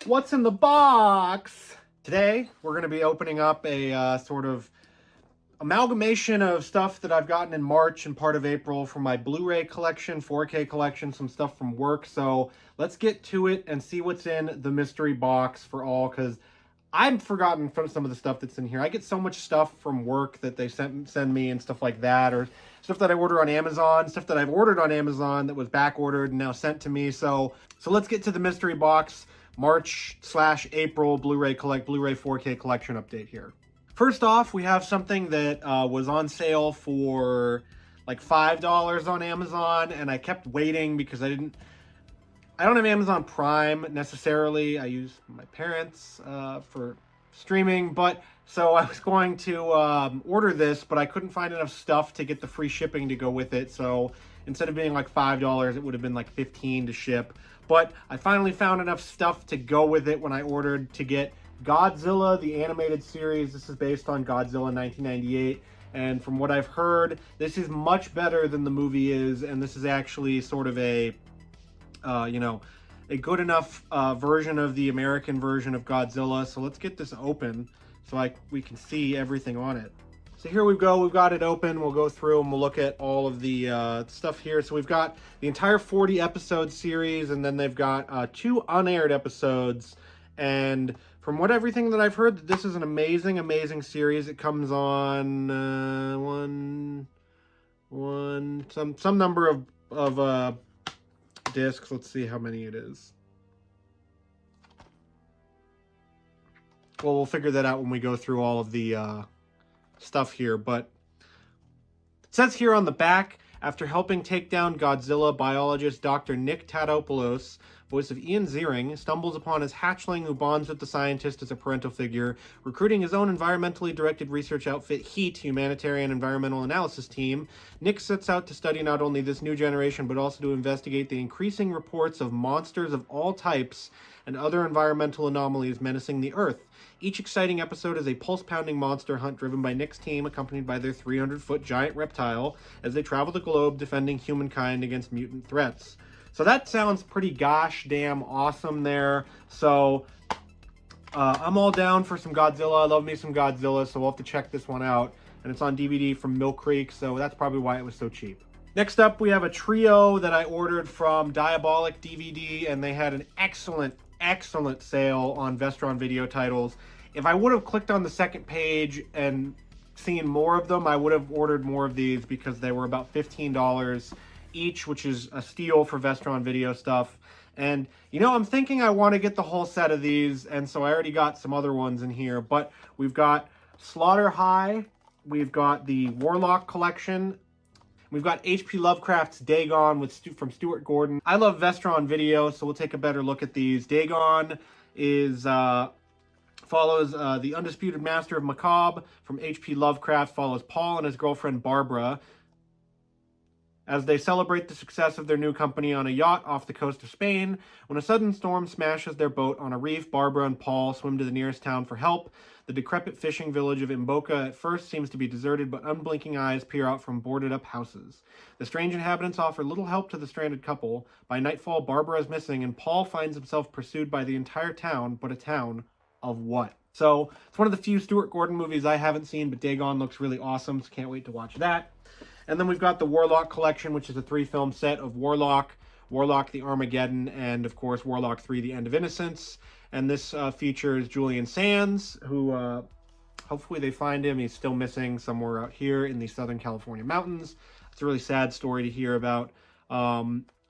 What's in the box? Today, we're going to be opening up a sort of amalgamation of stuff that I've gotten in March and part of April from my Blu-ray collection, 4K collection, some stuff from work. So let's get to it and see what's in the mystery box for all, because I've forgotten from some of the stuff that's in here. I get so much stuff from work that they send me and stuff like that, or stuff that I order on Amazon, stuff that I've ordered on Amazon that was back ordered and now sent to me. So let's get to the mystery box March/April Blu-ray 4K collection update here. First off, we have something that was on sale for like $5 on Amazon, and I kept waiting because I don't have Amazon Prime necessarily. I use my parents for streaming, but so I was going to order this, but I couldn't find enough stuff to get the free shipping to go with it. So instead of being like $5, it would have been like $15 to ship. But I finally found enough stuff to go with it when I ordered to get Godzilla, the animated series. This is based on Godzilla 1998. And from what I've heard, this is much better than the movie is. And this is actually sort of a good enough version of the American version of Godzilla. So let's get this open so we can see everything on it. So here we go, we've got it open. We'll go through and we'll look at all of the stuff here. So we've got the entire 40 episode series, and then they've got 2 unaired episodes. And from everything that I've heard, this is an amazing, amazing series. It comes on some number of discs. Let's see how many it is. Well, we'll figure that out when we go through all of the stuff here, but it says here on the back, after helping take down Godzilla, biologist Dr. Nick Tadopoulos, voice of Ian Ziering, stumbles upon his hatchling who bonds with the scientist as a parental figure, recruiting his own environmentally directed research outfit, HEAT, Humanitarian Environmental Analysis Team. Nick sets out to study not only this new generation, but also to investigate the increasing reports of monsters of all types and other environmental anomalies menacing the Earth. Each exciting episode is a pulse-pounding monster hunt driven by Nick's team, accompanied by their 300-foot giant reptile, as they travel the globe defending humankind against mutant threats. So that sounds pretty gosh damn awesome there. So I'm all down for some Godzilla. I love me some Godzilla, so we'll have to check this one out. And it's on DVD from Mill Creek, so that's probably why it was so cheap. Next up, we have a trio that I ordered from Diabolic DVD, and they had an excellent sale on Vestron Video titles. If I would have clicked on the second page and seen more of them, I would have ordered more of these because they were about $15 each, which is a steal for Vestron Video stuff. And, I'm thinking I want to get the whole set of these, and so I already got some other ones in here. But we've got Slaughter High, we've got the Warlock Collection, we've got H.P. Lovecraft's Dagon from Stuart Gordon. I love Vestron Video, so we'll take a better look at these. Dagon follows the Undisputed Master of Macabre from H.P. Lovecraft, follows Paul and his girlfriend Barbara as they celebrate the success of their new company on a yacht off the coast of Spain. When a sudden storm smashes their boat on a reef, Barbara and Paul swim to the nearest town for help. The decrepit fishing village of Imboca at first seems to be deserted, but unblinking eyes peer out from boarded-up houses. The strange inhabitants offer little help to the stranded couple. By nightfall, Barbara is missing, and Paul finds himself pursued by the entire town, but a town of what? So, it's one of the few Stuart Gordon movies I haven't seen, but Dagon looks really awesome, so can't wait to watch that. And then we've got the Warlock Collection, which is a 3-film set of Warlock, Warlock the Armageddon, and of course Warlock 3, The End of Innocence. And this features Julian Sands, who hopefully they find him. He's still missing somewhere out here in the Southern California mountains. It's a really sad story to hear about.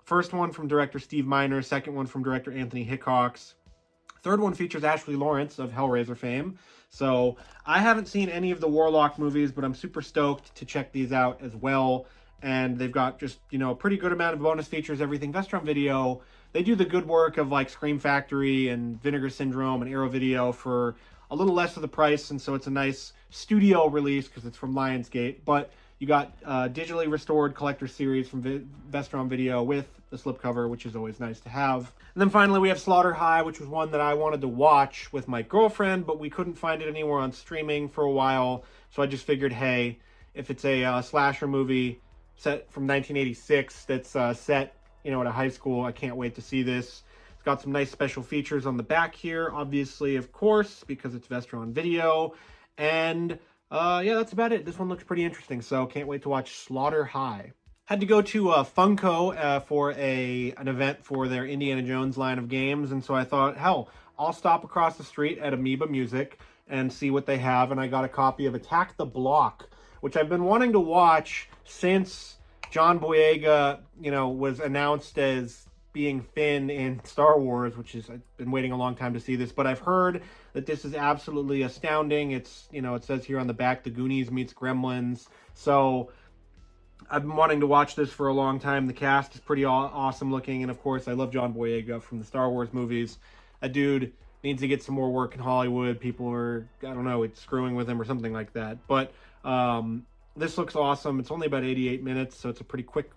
First one from director Steve Miner, second one from director Anthony Hickox. Third one features Ashley Lawrence of Hellraiser fame. So I haven't seen any of the Warlock movies, but I'm super stoked to check these out as well. And they've got just, a pretty good amount of bonus features, everything. Vestron Video, they do the good work of like Scream Factory and Vinegar Syndrome and Arrow Video for a little less of the price. And so it's a nice studio release because it's from Lionsgate. But you got digitally restored collector series from Vestron Video with the slipcover, which is always nice to have. And then finally we have Slaughter High, which was one that I wanted to watch with my girlfriend, but we couldn't find it anywhere on streaming for a while. So I just figured, hey, if it's a slasher movie set from 1986 that's set, at a high school, I can't wait to see this. got some nice special features on the back here, obviously, of course, because it's Vestron Video. And yeah, that's about it. This one looks pretty interesting, so can't wait to watch Slaughter High. Had to go to Funko for an event for their Indiana Jones line of games, and so I thought, hell, I'll stop across the street at Amoeba Music and see what they have, and I got a copy of Attack the Block, which I've been wanting to watch since John Boyega, you know, was announced as being Finn in Star Wars, which is, I've been waiting a long time to see this, but I've heard that this is absolutely astounding. It's, you know, it says here on the back, The Goonies meets Gremlins, so I've been wanting to watch this for a long time. The cast is pretty awesome looking, and of course, I love John Boyega from the Star Wars movies. That dude needs to get some more work in Hollywood. People are, I don't know, it's screwing with him or something like that. But this looks awesome. It's only about 88 minutes, so it's a pretty quick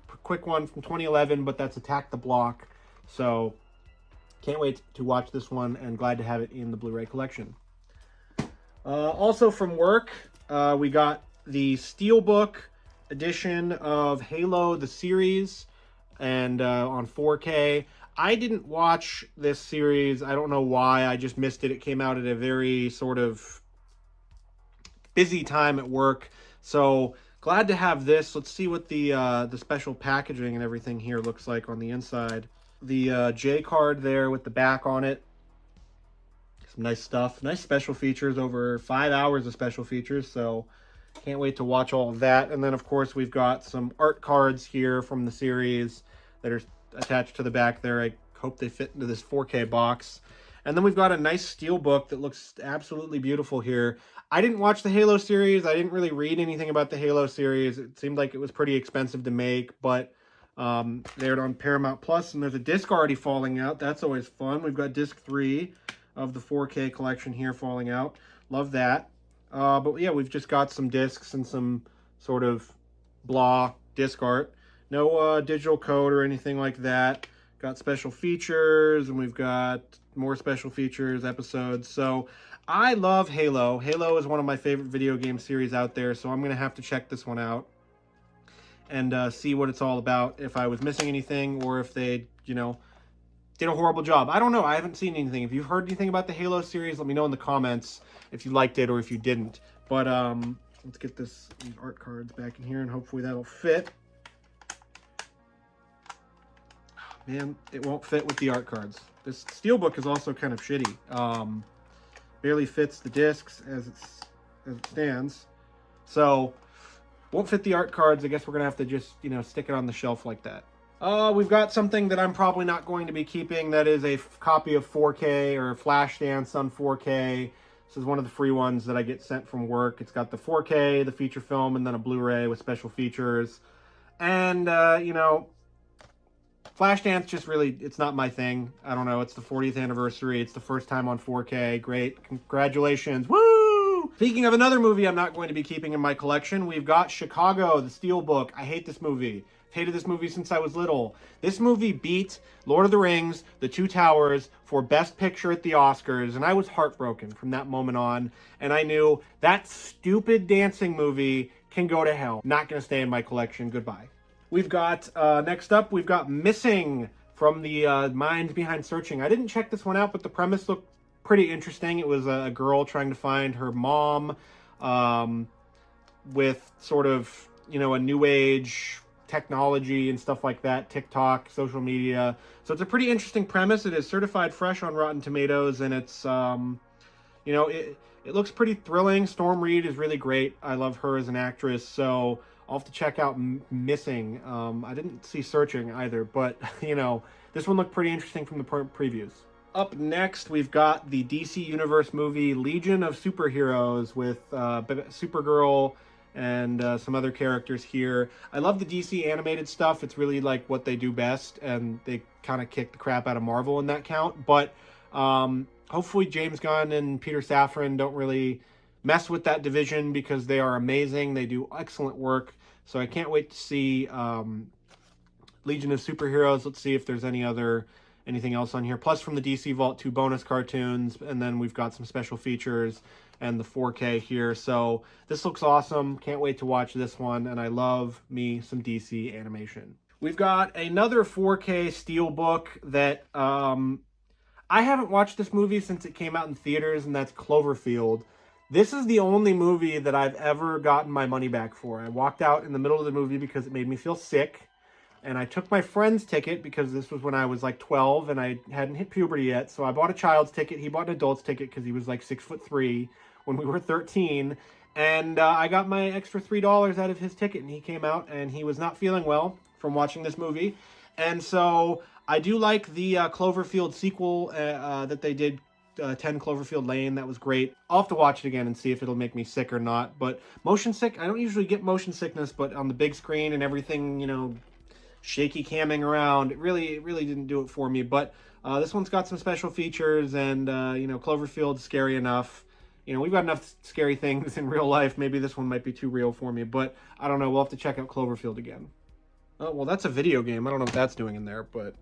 one from 2011, but that's Attack the Block. So can't wait to watch this one, and glad to have it in the Blu-ray collection. Also from work, we got the Steelbook edition of Halo the series, and on 4K. I didn't watch this series. I don't know why. I just missed it. It came out at a very sort of busy time at work. So glad to have this. Let's see what the special packaging and everything here looks like on the inside. The J card there with the back on it. Some nice stuff. Nice special features. Over 5 hours of special features. So can't wait to watch all of that. And then, of course, we've got some art cards here from the series that are attached to the back there. I hope they fit into this 4K box. And then we've got a nice steelbook that looks absolutely beautiful here. I didn't watch the Halo series. I didn't really read anything about the Halo series. It seemed like it was pretty expensive to make, but they're on Paramount Plus, and there's a disc already falling out. That's always fun. We've got disc 3 of the 4K collection here falling out. Love that. But yeah, we've just got some discs and some sort of blah disc art. No digital code or anything like that. Got special features, and we've got more special features, episodes. So I love Halo. Halo is one of my favorite video game series out there, so I'm going to have to check this one out and see what it's all about, if I was missing anything or if they, you know, did a horrible job. I don't know. I haven't seen anything. If you've heard anything about the Halo series, let me know in the comments if you liked it or if you didn't. But let's get these art cards back in here, and hopefully that'll fit. Oh, man, it won't fit with the art cards. This steelbook is also kind of shitty. Barely fits the discs as it stands. So won't fit the art cards. I guess we're gonna have to just, you know, stick it on the shelf like that. We've got something that I'm probably not going to be keeping. That is a copy of 4K or Flashdance on 4K. This is one of the free ones that I get sent from work. It's got the 4K, the feature film, and then a Blu-ray with special features. And, you know, Flashdance just really, it's not my thing. I don't know. It's the 40th anniversary. It's the first time on 4K. Great. Congratulations. Woo! Speaking of another movie I'm not going to be keeping in my collection, we've got Chicago, the Steelbook. I hate this movie. Hated this movie since I was little. This movie beat Lord of the Rings, The Two Towers for Best Picture at the Oscars, and I was heartbroken from that moment on, and I knew that stupid dancing movie can go to hell. Not going to stay in my collection. Goodbye. We've got, next up, we've got Missing from the Minds Behind Searching. I didn't check this one out, but the premise looked pretty interesting. It was a girl trying to find her mom with sort of, you know, a new age technology and stuff like that, TikTok, social media. So it's a pretty interesting premise. It is certified fresh on Rotten Tomatoes, and it's, you know, it looks pretty thrilling. Storm Reed is really great. I love her as an actress, so I'll have to check out Missing. I didn't see Searching either, but, you know, this one looked pretty interesting from the previews. Up next, we've got the DC Universe movie Legion of Superheroes with Supergirl and some other characters here. I love the DC animated stuff. It's really like what they do best, and they kind of kick the crap out of Marvel in that count. But hopefully James Gunn and Peter Safran don't really mess with that division, because they are amazing. They do excellent work. So I can't wait to see Legion of Superheroes. Let's see if there's anything else on here. Plus from the DC Vault, 2 bonus cartoons, and then we've got some special features and the 4K here. So this looks awesome. Can't wait to watch this one, and I love me some DC animation. We've got another 4K Steelbook that I haven't watched this movie since it came out in theaters, and that's Cloverfield. This is the only movie that I've ever gotten my money back for. I walked out in the middle of the movie because it made me feel sick. And I took my friend's ticket because this was when I was like 12 and I hadn't hit puberty yet. So I bought a child's ticket. He bought an adult's ticket because he was like 6'3" when we were 13. And I got my extra $3 out of his ticket. And he came out and he was not feeling well from watching this movie. And so I do like the Cloverfield sequel that they did, 10 Cloverfield Lane. That was great. I'll have to watch it again and see if it'll make me sick or not. But motion sick, I don't usually get motion sickness, but on the big screen and everything, you know, shaky camming around, it really didn't do it for me. But this one's got some special features, and you know, Cloverfield's scary enough. You know, we've got enough scary things in real life. Maybe this one might be too real for me, but I don't know. We'll have to check out Cloverfield again. Oh, well, that's a video game. I don't know what that's doing in there, but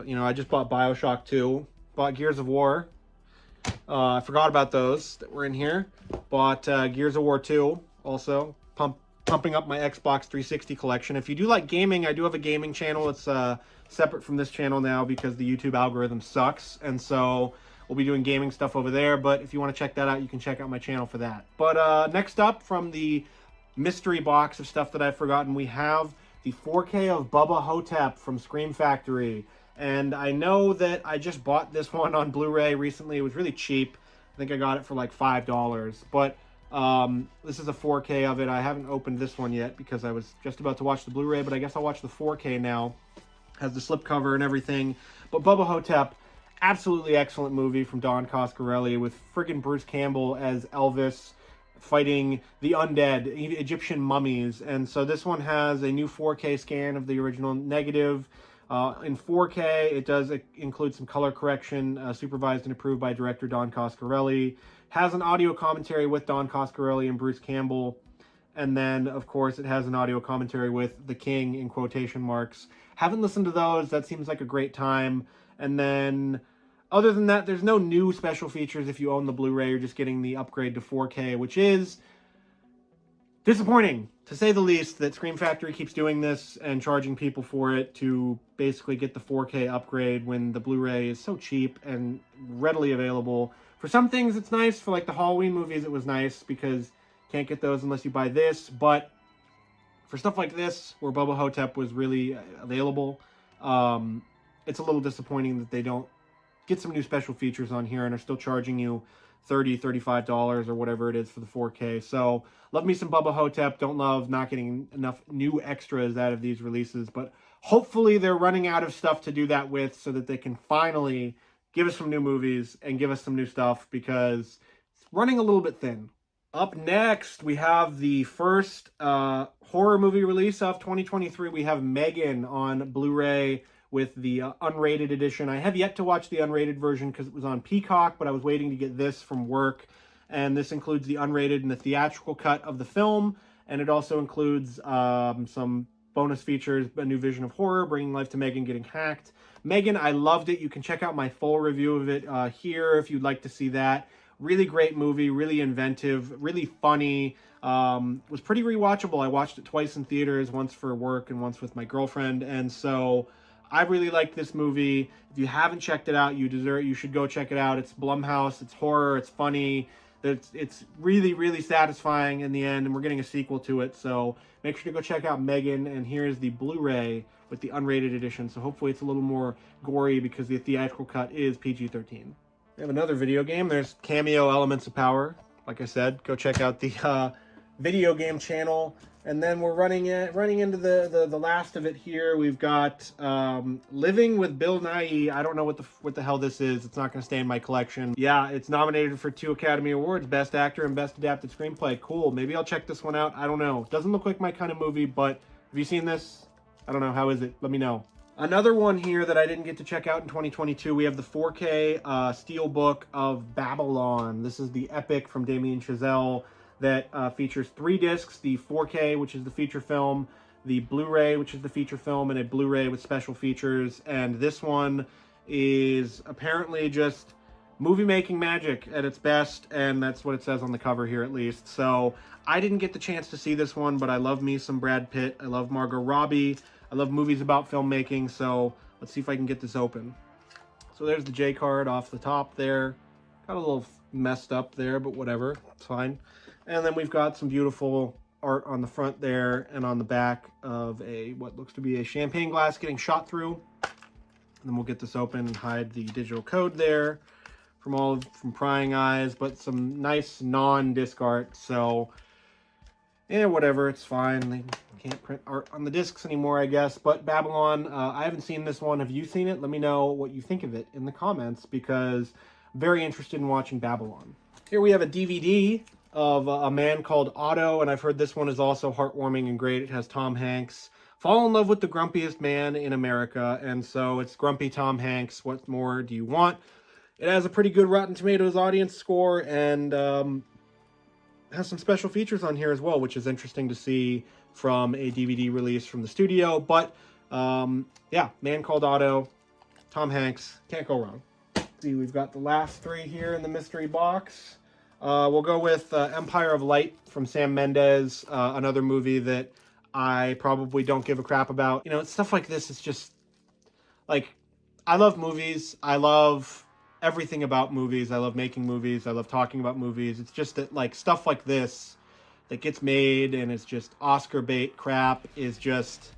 you know, I just bought BioShock 2, bought Gears of War. I forgot about those that were in here. Bought Gears of War 2 also. Pumping up my Xbox 360 collection. If you do like gaming, I do have a gaming channel. It's separate from this channel now because the YouTube algorithm sucks. And so we'll be doing gaming stuff over there. But if you want to check that out, you can check out my channel for that. But next up from the mystery box of stuff that I've forgotten, we have the 4K of Bubba Hotep from Scream Factory. And I know that I just bought this one on Blu-ray recently. It was really cheap. I think I got it for like $5. But this is a 4K of it. I haven't opened this one yet because I was just about to watch the Blu-ray, but I guess I'll watch the 4K now. Has the slipcover and everything. But Bubba Hotep, absolutely excellent movie from Don Coscarelli with friggin' Bruce Campbell as Elvis fighting the undead, Egyptian mummies. And so this one has a new 4K scan of the original negative. In 4K, it does include some color correction, supervised and approved by director Don Coscarelli. Has an audio commentary with Don Coscarelli and Bruce Campbell. And then, of course, it has an audio commentary with the King, in quotation marks. Haven't listened to those. That seems like a great time. And then, other than that, there's no new special features if you own the Blu-ray. You're just getting the upgrade to 4K, which is disappointing, to say the least, that Scream Factory keeps doing this and charging people for it to basically get the 4K upgrade when the Blu-ray is so cheap and readily available. For some things, it's nice. For like the Halloween movies, it was nice because you can't get those unless you buy this. But for stuff like this, where Bubba Hotep was really available, it's a little disappointing that they don't get some new special features on here and are still charging you $30, $35 or whatever it is for the 4K. So, love me some Bubba Hotep. Don't love not getting enough new extras out of these releases. But hopefully they're running out of stuff to do that with so that they can finally give us some new movies and give us some new stuff because it's running a little bit thin. Up next, we have the first horror movie release of 2023. We have Megan on Blu-ray with the unrated edition. I have yet to watch the unrated version because it was on Peacock, but I was waiting to get this from work. And this includes the unrated and the theatrical cut of the film. And it also includes some bonus features, a new vision of horror, bringing life to Megan getting hacked. Megan, I loved it. You can check out my full review of it here if you'd like to see that. Really great movie, really inventive, really funny. Was pretty rewatchable. I watched it twice in theaters, once for work and once with my girlfriend. And so I really liked this movie. If you haven't checked it out, you should go check it out. It's Blumhouse, it's horror, it's funny. It's really satisfying in the end, and we're getting a sequel to it. So make sure to go check out Megan, and here's the Blu-ray with the unrated edition. So hopefully it's a little more gory because the theatrical cut is PG-13. We have another video game. There's Cameo Elements of Power. Like I said, go check out the video game channel. And then we're running into the last of it here. We've got Living with Bill Nighy. I don't know what the hell this is. It's not going to stay in my collection. Yeah, it's nominated for 2 Academy Awards, Best Actor and Best Adapted Screenplay. Cool. Maybe I'll check this one out. I don't know. Doesn't look like my kind of movie, but have you seen this? I don't know. How is it? Let me know. Another one here that I didn't get to check out in 2022, we have the 4K Steelbook of Babylon. This is the epic from Damien Chazelle that features 3 discs, the 4K, which is the feature film, the Blu-ray, which is the feature film, and a Blu-ray with special features. And this one is apparently just movie-making magic at its best, and that's what it says on the cover here, at least. So I didn't get the chance to see this one, but I love me some Brad Pitt. I love Margot Robbie. I love movies about filmmaking, so let's see if I can get this open. So there's the J card off the top there. Got a little messed up there, but whatever, it's fine. And then we've got some beautiful art on the front there and on the back of what looks to be a champagne glass getting shot through. And then we'll get this open and hide the digital code there from prying eyes, but some nice non-disc art. So, yeah, whatever, it's fine. They can't print art on the discs anymore, I guess. But Babylon, I haven't seen this one. Have you seen it? Let me know what you think of it in the comments, because I'm very interested in watching Babylon. Here we have a DVD of A Man Called Otto, and I've heard this one is also heartwarming and great. It has Tom Hanks fall in love with the grumpiest man in America, and so it's grumpy Tom Hanks. What more do you want? It has a pretty good Rotten Tomatoes audience score, and has some special features on here as well, which is interesting to see from a DVD release from the studio. But yeah, Man Called Otto, Tom Hanks, can't go wrong. See, we've got the last three here in the mystery box. We'll go with Empire of Light from Sam Mendes, another movie that I probably don't give a crap about. You know, stuff like this is just, like, I love movies. I love everything about movies. I love making movies. I love talking about movies. It's just that, like, stuff like this that gets made and it's just Oscar bait crap is just,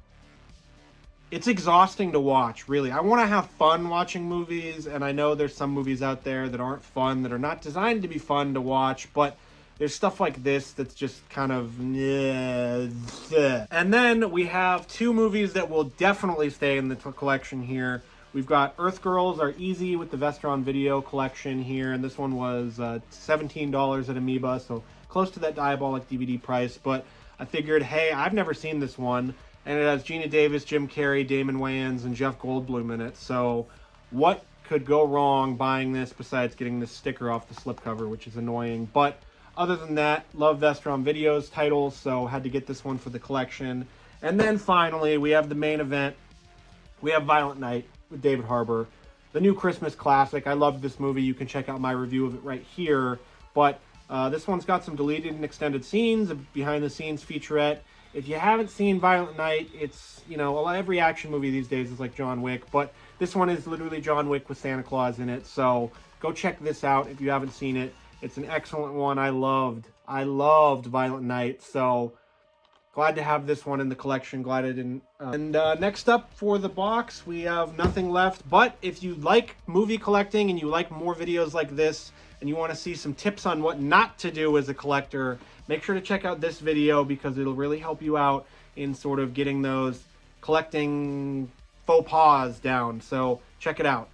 it's exhausting to watch, really. I want to have fun watching movies, and I know there's some movies out there that aren't fun, that are not designed to be fun to watch, but there's stuff like this that's just kind of... And then we have two movies that will definitely stay in the collection here. We've got Earth Girls Are Easy with the Vestron Video collection here, and this one was $17 at Amoeba, so close to that Diabolic DVD price, but I figured, hey, I've never seen this one, and it has Gina Davis, Jim Carrey, Damon Wayans, and Jeff Goldblum in it, so what could go wrong buying this besides getting this sticker off the slipcover, which is annoying, but other than that, love Vestron Video's titles, so had to get this one for the collection. And then finally, we have the main event. We have Violent Night with David Harbour, the new Christmas classic. I love this movie. You can check out my review of it right here. But this one's got some deleted and extended scenes, a behind-the-scenes featurette. If you haven't seen Violent Night, it's, you know, every action movie these days is like John Wick, but this one is literally John Wick with Santa Claus in it. So go check this out if you haven't seen it. It's an excellent one. I loved Violent Night, so glad to have this one in the collection. Glad I didn't. And next up for the box, we have nothing left. But if you like movie collecting and you like more videos like this, and you want to see some tips on what not to do as a collector, make sure to check out this video, because it'll really help you out in sort of getting those collecting faux pas down. So check it out.